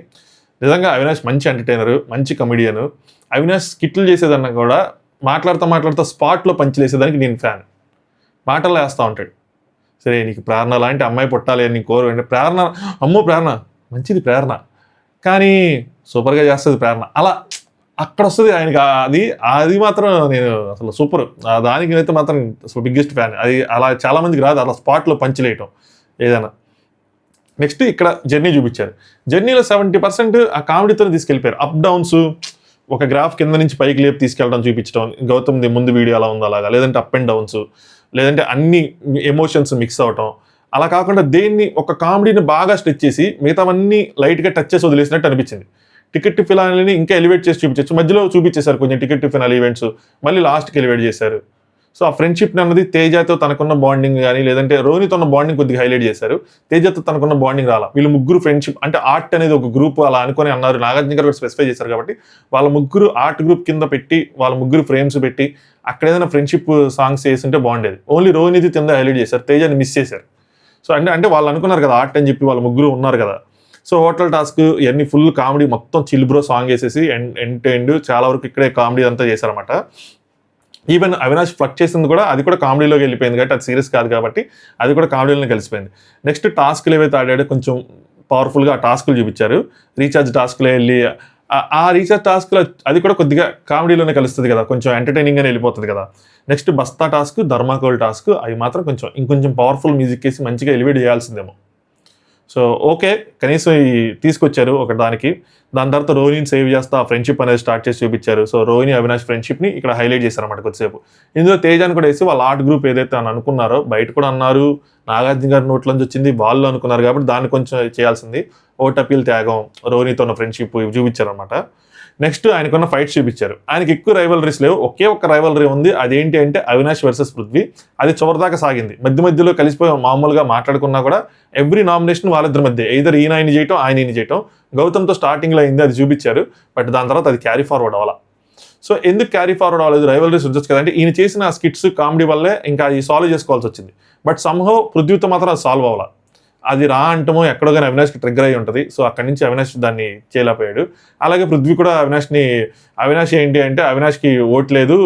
నిజంగా అవినాష్ మంచి ఎంటర్టైనరు, మంచి కమెడియను. అవినాష్ స్కిట్లు చేసేదన్నా కూడా మాట్లాడుతూ స్పాట్లో పంచిలేసేదానికి నేను ఫ్యాన్. మాటల్లో వేస్తూ ఉంటాడు. సరే నీకు ప్రేరణ లాంటి అమ్మాయి పుట్టాలి అని కోరు అంటే ప్రేరణ, అమ్మో ప్రేరణ మంచిది ప్రేరణ, కానీ సూపర్గా చేస్తుంది ప్రేరణ, అలా అక్కడ వస్తుంది ఆయనకి. అది మాత్రం నేను అసలు సూపర్, దానికి అయితే మాత్రం అసలు బిగ్గెస్ట్ ఫ్యాన్. అది అలా చాలామందికి రాదు, అలా స్పాట్లో పంచిలేయటం ఏదైనా. నెక్స్ట్ ఇక్కడ జర్నీ చూపించారు. జర్నీలో 70% ఆ కామెడీతో తీసుకెళ్ళిపోయారు. అప్ డౌన్స్, ఒక గ్రాఫ్ కింద నుంచి పైకి లేపి తీసుకెళ్ళడం చూపించడం, గౌతమ్ది ముందు వీడియో అలా ఉంది అలాగా, లేదంటే అప్ అండ్ డౌన్స్, లేదంటే అన్ని ఎమోషన్స్ మిక్స్ అవటం. అలా కాకుండా దేన్ని ఒక కామెడీని బాగా స్ట్రెచ్ చేసి మిగతావన్నీ లైట్గా టచ్ చేసి వదిలేసినట్టు అనిపించింది. టికెట్ ఫినాలని ఇంకా ఎలివేట్ చేసి చూపించచ్చు. మధ్యలో చూపించేశారు కొంచెం టికెట్ ఫినాల్ ఈవెంట్స్, మళ్ళీ లాస్ట్కి ఎలివేట్ చేశారు. సో ఆ ఫ్రెండ్షిప్ అన్నది తేజతో తనకున్న బాండింగ్ కానీ, లేదంటే రోహిణితో ఉన్న బాండింగ్ కొద్దిగా హైలైట్ చేశారు. తేజతో తనకున్న బాండింగ్ రాలా. వీళ్ళు ముగ్గురు ఫ్రెండ్షిప్ అంటే ఆర్ట్ అనేది ఒక గ్రూప్ అలా అనుకుని అన్నారు. నాగార్జున గారు కూడా స్పెసిఫై చేశారు కాబట్టి వాళ్ళ ముగ్గురు ఆర్ట్ గ్రూప్ కింద పెట్టి, వాళ్ళ ముగ్గురు ఫ్రేమ్స్ పెట్టి అక్కడ ఏదైనా ఫ్రెండ్షిప్ సాంగ్స్ చేస్తుంటే బాగుండేది. ఓన్లీ రోహిణిది కింద హైలైట్ చేశారు, తేజని మిస్ చేశారు. సో అంటే వాళ్ళు అనుకున్నారు కదా ఆర్ట్ అని చెప్పి, వాళ్ళ ముగ్గురు ఉన్నారు కదా. సో హోటల్ టాస్క్ ఇవన్నీ ఫుల్ కామెడీ, మొత్తం చిల్ బ్రో సాంగ్ వేసేసి ఎండ్ టు ఎండ్ చాలా వరకు ఇక్కడే కామెడీ అంతా చేశారన్నమాట. ఈవెన్ అవినాష్ ఫ్లక్ చేసింది కూడా, అది కూడా కామెడీలోకి వెళ్ళిపోయింది కాబట్టి అది సీరియస్ కాదు కాబట్టి అది కూడా కామెడీలోనే కలిసిపోయింది. నెక్స్ట్ టాస్క్లు ఏవైతే ఆడాడో కొంచెం పవర్ఫుల్గా ఆ టాస్క్లు చూపించారు. రీఛార్జ్ టాస్క్లో వెళ్ళి ఆ రీఛార్జ్ టాస్క్లో అది కూడా కొద్దిగా కామెడీలోనే కలుస్తుంది కదా, కొంచెం ఎంటర్టైనింగ్గానే వెళ్ళిపోతుంది కదా. నెక్స్ట్ బస్తా టాస్క్, ధర్మాకోల్ టాస్క్, అవి మాత్రం ఇంకొంచెం పవర్ఫుల్ మ్యూజిక్ వేసి మంచిగా ఎలివేట్ చేయాల్సిందేమో. సో ఓకే, కనీసం తీసుకొచ్చారు ఒక దానికి. దాని తర్వాత రోహిణిని సేవ్ చేస్తా ఆ ఫ్రెండ్షిప్ అనేది స్టార్ట్ చేసి చూపించారు. సో రోహిణి అవినాష్ ఫ్రెండ్షిప్ని ఇక్కడ హైలైట్ చేశారన్నమాట కొద్దిసేపు. ఇందులో తేజాన్ని కూడా వేసి వాళ్ళ ఆర్ట్ గ్రూప్ ఏదైతే అని అనుకున్నారో, బయట కూడా అన్నారు, నాగార్జున గారి నోట్ల నుంచి వచ్చింది, వాళ్ళు అనుకున్నారు కాబట్టి దాన్ని కొంచెం చేయాల్సింది. ఓటపీల్ త్యాగం, రోహిణితో ఉన్న ఫ్రెండ్షిప్ ఇవి చూపించారనమాట. నెక్స్ట్ ఆయనకున్న ఫైట్స్ చూపించారు. ఆయనకి ఎక్కువ రైవలరీస్ లేవు, ఒకే ఒక్క రైవలరీ ఉంది. అదేంటి అంటే అవినాష్ వర్సెస్ పృథ్వీ. అది చివరిదాకా సాగింది. మధ్యలో కలిసిపోయి మామూలుగా మాట్లాడుకున్నా కూడా ఎవ్రీ నామినేషన్ వాళ్ళిద్దరి మధ్య, ఎయిదర్ ఈయన చేయటం, ఆయన ఈయన చేయటం. గౌతమ్తో స్టార్టింగ్లో అయింది, అది చూపించారు. బట్ దాని తర్వాత అది క్యారీ ఫార్వర్డ్ అవ్వాలా. సో ఎందుకు క్యారీ ఫార్వర్డ్ అవ్వలేదు, రైవలరీస్ ఉండొచ్చు కదంటే ఈయన చేసిన స్కిట్స్ కామెడీ వల్లే ఇంకా అది సాల్వ్ చేసుకోవాల్సి వచ్చింది. బట్ సమ్హౌ పృథ్వీతో మాత్రం అది సాల్వ్ అవ్వాలా. అది రా అంటమో ఎక్కడో కానీ అవినాష్కి ట్రిగ్గర్ అయి ఉంటుంది. సో అక్కడి నుంచి అవినాష్ దాన్ని చేయలేకపోయాడు. అలాగే పృథ్వీ కూడా అవినాష్ ఏంటి అంటే అవినాష్కి ఓట్ లేదు,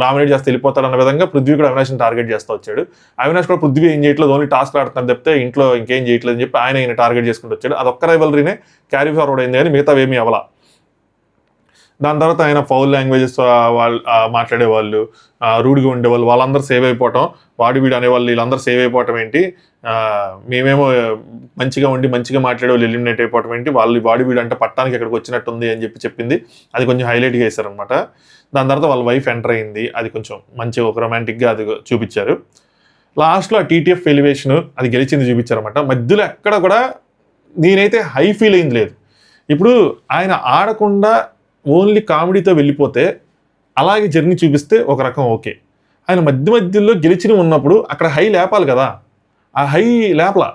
నామినేట్ చేస్తే వెళ్ళిపోతాడు అన్న విధంగా పృథ్వీ కూడా అవినాష్ని టార్గెట్ చేస్తూ వచ్చాడు. అవినాష్ కూడా పృథ్వీ ఏం చేయట్లేదు, ఓన్లీ టాస్క్ ఆడుతున్నారు చెప్తే ఇంట్లో ఇంకేం చేయట్లేదు అని చెప్పి ఆయన టార్గెట్ చేసుకుంటూ వచ్చాడు. అదొక్క రైవలరీనే క్యారీ ఫార్వర్డ్ అయింది కానీ మిగతా ఏమీ అవ్వాల. దాని తర్వాత ఆయన ఫౌల్ లాంగ్వేజెస్ వాళ్ళు మాట్లాడేవాళ్ళు, రూడ్గా ఉండేవాళ్ళు, వాళ్ళందరూ సేవ్ అయిపోవటం, వాడి వీడు అనేవాళ్ళు వీళ్ళందరూ సేవ్ అయిపోవటం ఏంటి, మేమేమో మంచిగా ఉండి మంచిగా మాట్లాడే వాళ్ళు ఎలిమినేట్ అయిపోవటం ఏంటి, వాళ్ళు వాడి వీడు అంటే పట్టానికి ఎక్కడికి వచ్చినట్టుంది అని చెప్పింది. అది కొంచెం హైలైట్గా వేశారనమాట. దాని తర్వాత వాళ్ళ వైఫ్ ఎంటర్ అయింది, అది కొంచెం మంచి ఒక రొమాంటిక్గా అది చూపించారు. లాస్ట్లో ఆ టీటీఎఫ్ ఎలివేషన్ అది గెలిచింది చూపించారనమాట. మధ్యలో ఎక్కడ కూడా నేనైతే హై ఫీల్ అయింది లేదు. ఇప్పుడు ఆయన ఆడకుండా ఓన్లీ కామెడీతో వెళ్ళిపోతే అలాగే జర్నీ చూపిస్తే ఒక రకం ఓకే. ఆయన మధ్యలో గెలిచిన ఉన్నప్పుడు అక్కడ హై లేపాలి కదా, ఆ హై లేపలా.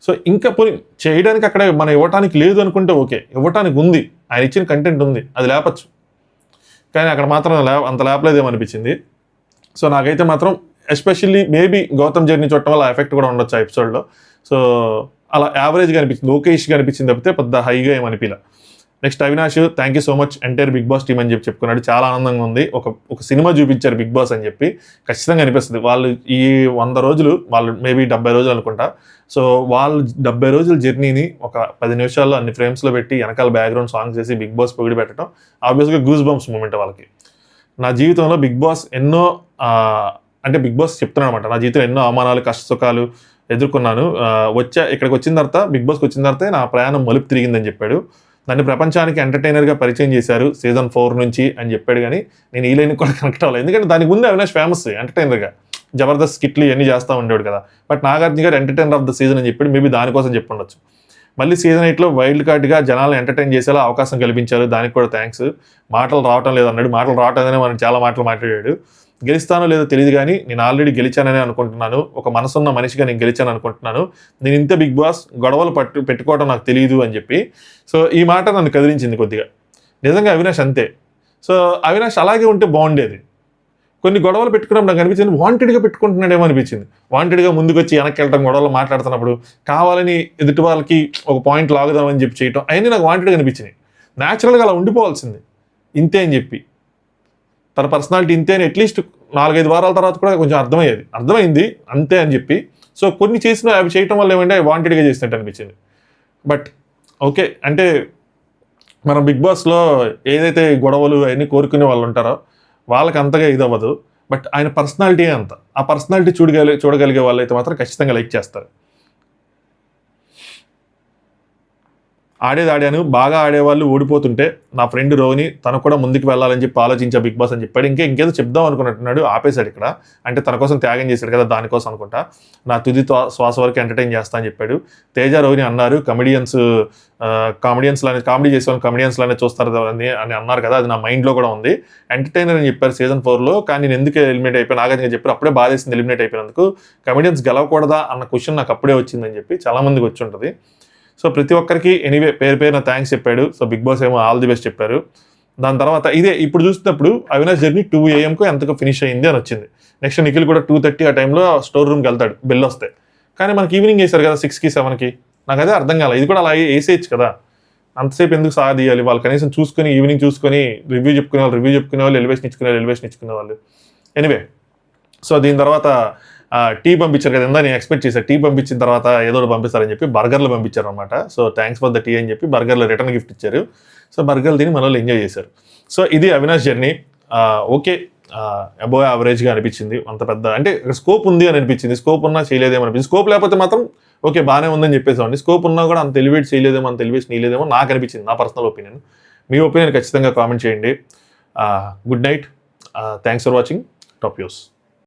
సో ఇంకా పోనీ చేయడానికి అక్కడ మనం ఇవ్వటానికి లేదు అనుకుంటే ఓకే, ఇవ్వటానికి ఉంది, ఆయన ఇచ్చిన కంటెంట్ ఉంది, అది లేపచ్చు. కానీ అక్కడ మాత్రం అంత లేపలేదేమనిపించింది. సో నాకైతే మాత్రం ఎస్పెషల్లీ మేబీ గౌతమ్ జర్నీ చూడటం వల్ల ఎఫెక్ట్ కూడా ఉండొచ్చు ఆ ఎపిసోడ్లో. సో అలా యావరేజ్గా అనిపించింది, ఓకేష్గా అనిపించింది తప్పితే పెద్ద హైగా ఏమనిపించలే. Next Avinash thank you so much entire Bigg Boss team అని చెప్పుకున్నాడు. చాలా ఆనందంగా ఉంది, ఒక సినిమా చూపించారు బిగ్ బాస్ అని చెప్పి ఖచ్చితంగా అనిపిస్తుంది. వాళ్ళు ఈ 100 రోజులు, వాళ్ళు మేబీ 70 రోజులు అనుకుంటా. సో వాళ్ళు 70 రోజుల జర్నీని ఒక 10 నిమిషాల్లో అన్ని ఫ్రేమ్స్లో పెట్టి వెనకాల బ్యాక్గ్రౌండ్ సాంగ్స్ చేసి బిగ్ బాస్ పొగిడి పెట్టడం ఆబ్వియస్గా గూస్ బంప్స్ మూమెంట్ వాళ్ళకి. నా జీవితంలో బిగ్ బాస్ ఎన్నో అంటే బిగ్ బాస్ చెప్తున్నాను అనమాట, నా జీవితంలో ఎన్నో అవమానాలు కష్ట సుఖాలు ఎదుర్కొన్నాను. ఇక్కడికి వచ్చిన తర్వాత, బిగ్ బాస్కి వచ్చిన తర్వాత నా ప్రయాణం మలుపు తిరిగిందని చెప్పాడు. నన్ను ప్రపంచానికి ఎంటర్టైనర్గా పరిచయం చేశారు సీజన్ 4 నుంచి అని చెప్పాడు. కానీ నేను ఈ లైన్కి కూడా కనెక్ట్ అవ్వలేదు, ఎందుకంటే దానికి ముందు అవినాష్ ఫేమస్ ఎంటర్టైనర్గా, జబర్దస్త్ స్కిట్లు ఇవన్నీ చేస్తూ ఉండేవాడు కదా. బట్ నాగార్జున గారు ఎంటర్టైనర్ ఆఫ్ ద సీజన్ అని చెప్పాడు, మేబీ దానికోసం చెప్పుండొచ్చు. మళ్ళీ సీజన్ 8లో వైల్డ్ కార్డ్గా జనాలను ఎంటర్టైన్ చేసేలా అవకాశం కల్పించారు, దానికి కూడా థ్యాంక్స్. మాటలు రావటం లేదన్నాడు, మాటలు రావటం మనం చాలా మాటలు మాట్లాడాడు. గెలుస్తానో లేదో తెలియదు కానీ నేను ఆల్రెడీ గెలిచానని అనుకుంటున్నాను, ఒక మనసున్న మనిషిగా నేను గెలిచాను అనుకుంటున్నాను, నేను ఇంత బిగ్ బాస్ గొడవలు పెట్టుకోవడం నాకు తెలియదు అని చెప్పి. సో ఈ మాట నన్ను కదిలించింది కొద్దిగా. నిజంగా అవినాష్ అంతే. సో అవినాష్ అలాగే ఉంటే బాగుండేది. కొన్ని గొడవలు పెట్టుకున్నప్పుడు నాకు అనిపించింది వాంటెడ్గా పెట్టుకుంటున్నాడేమో అనిపించింది. వాంటెడ్గా ముందుకు వచ్చి వెనక్కి వెళ్ళడం, గొడవలు మాట్లాడుతున్నప్పుడు కావాలని ఎదుటి వాళ్ళకి ఒక పాయింట్ లాగుదామని చెప్పి చేయటం, అవన్నీ నాకు వాంటెడ్గా అనిపించినాయి. న్యాచురల్గా అలా ఉండిపోవాల్సింది, ఇంతే అని చెప్పి. తన పర్సనాలిటీ ఇంతే అని అట్లీస్ట్ 4-5 వారాల తర్వాత కూడా కొంచెం అర్థమైంది అంతే అని చెప్పి. సో కొన్ని చేసిన అవి చేయటం వల్ల ఏమంటే వాంటెడ్గా చేసినట్టు అనిపించింది. బట్ ఓకే, అంటే మనం బిగ్ బాస్లో ఏదైతే గొడవలు అవన్నీ కోరుకునే వాళ్ళు ఉంటారో వాళ్ళకి అంతగా ఇది అవ్వదు. బట్ ఆయన పర్సనాలిటీ అంత, ఆ పర్సనాలిటీ చూడగలిగే వాళ్ళు అయితే మాత్రం ఖచ్చితంగా లైక్ చేస్తారు. ఆడాను, బాగా ఆడేవాళ్ళు ఓడిపోతుంటే నా ఫ్రెండ్ రోహిని తను కూడా ముందుకు వెళ్ళాలని చెప్పి ఆలోచించా బిగ్ బాస్ అని చెప్పాడు. ఇంకేదో చెప్దాం అనుకున్నట్టున్నాడు, ఆపేశాడు ఇక్కడ. అంటే తన కోసం త్యాగం చేశాడు కదా, దానికోసం అనుకుంటా. నా తుది శ్వాస వరకు ఎంటర్టైన్ చేస్తా అని చెప్పాడు. తేజ రోహిని అన్నారు కామెడీ చేసే వాళ్ళు కమెడియన్స్ లానే చూస్తారు అని అన్నారు కదా, అది నా మైండ్లో కూడా ఉంది. ఎంటర్టైనర్ అని చెప్పారు సీజన్ 4లో, కానీ నేను ఎందుకు ఎలిమినేట్ అయిపోయాను నాగార్జున చెప్పారు. అప్పుడే బాధేసింది ఎలిమినేట్ అయిపోయినందుకు. కమెడియన్స్ గెలవకూడదా అన్న క్వశ్చన్ నాకు అప్పుడే వచ్చిందని చెప్పి చాలా మందికి వచ్చి ఉంటుంది. సో ప్రతి ఒక్కరికి ఎనీవే పేరు థ్యాంక్స్ చెప్పాడు. సో బిగ్ బాస్ ఏమో ఆల్ ది బెస్ట్ చెప్పారు. దాని తర్వాత ఇదే ఇప్పుడు చూసినప్పుడు అవినాష్ జర్నీ 2 AM ఎంతకు ఫినిష్ అయింది అని వచ్చింది. నెక్స్ట్ నిఖిల్ కూడా 2:30 ఆ టైంలో స్టోర్ రూమ్కి వెళ్తాడు బెల్ వస్తే. కానీ మనకి ఈవినింగ్ వేశారు కదా 6కి 7కి. నాకు అదే అర్థం కాలేదు, ఇది కూడా అలా వేసేయచ్చు కదా, అంతసేపు ఎందుకు సాగదీయాలి? వాళ్ళు కనీసం చూసుకొని ఈవినింగ్ చూసుకొని రివ్యూ చెప్పుకునే వాళ్ళు ఎలివేషన్ ఇచ్చుకునే వాళ్ళు. ఎనీవే సో దీని తర్వాత టీ పంపించారు కదా, నేను ఎక్స్పెక్ట్ చేశాను టీ పంపించిన తర్వాత ఏదో పంపిస్తారని చెప్పి బర్గర్లు పంపించారు అనమాట. So thanks for the tea అని చెప్పి బర్గర్లు రిటర్న్ గిఫ్ట్ ఇచ్చారు. సో బర్గర్లు తిని మన వాళ్ళు ఎంజాయ్ చేశారు. సో ఇది అవినాష్ జర్నీ. ఓకే, అబోవ్ యావరేజ్గా అనిపించింది. అంత పెద్ద అంటే స్కోప్ ఉంది అని అనిపించింది. స్కోప్ ఉన్నా చేయలేదేమో అనిపించింది. స్కోప్ లేకపోతే మాత్రం ఓకే బాగానే ఉందని చెప్పేసామండి. స్కోప్ ఉన్నా కూడా అంత ఎలివేట్ చేయలేదేమో, అంత ఎలివేషన్ ఇవ్వలేదేమో నాకు అనిపించింది, నా పర్సనల్ ఒపీనియన్. మీ ఒపీనియన్ ఖచ్చితంగా కామెంట్ చేయండి. Good night, thanks for watching top news.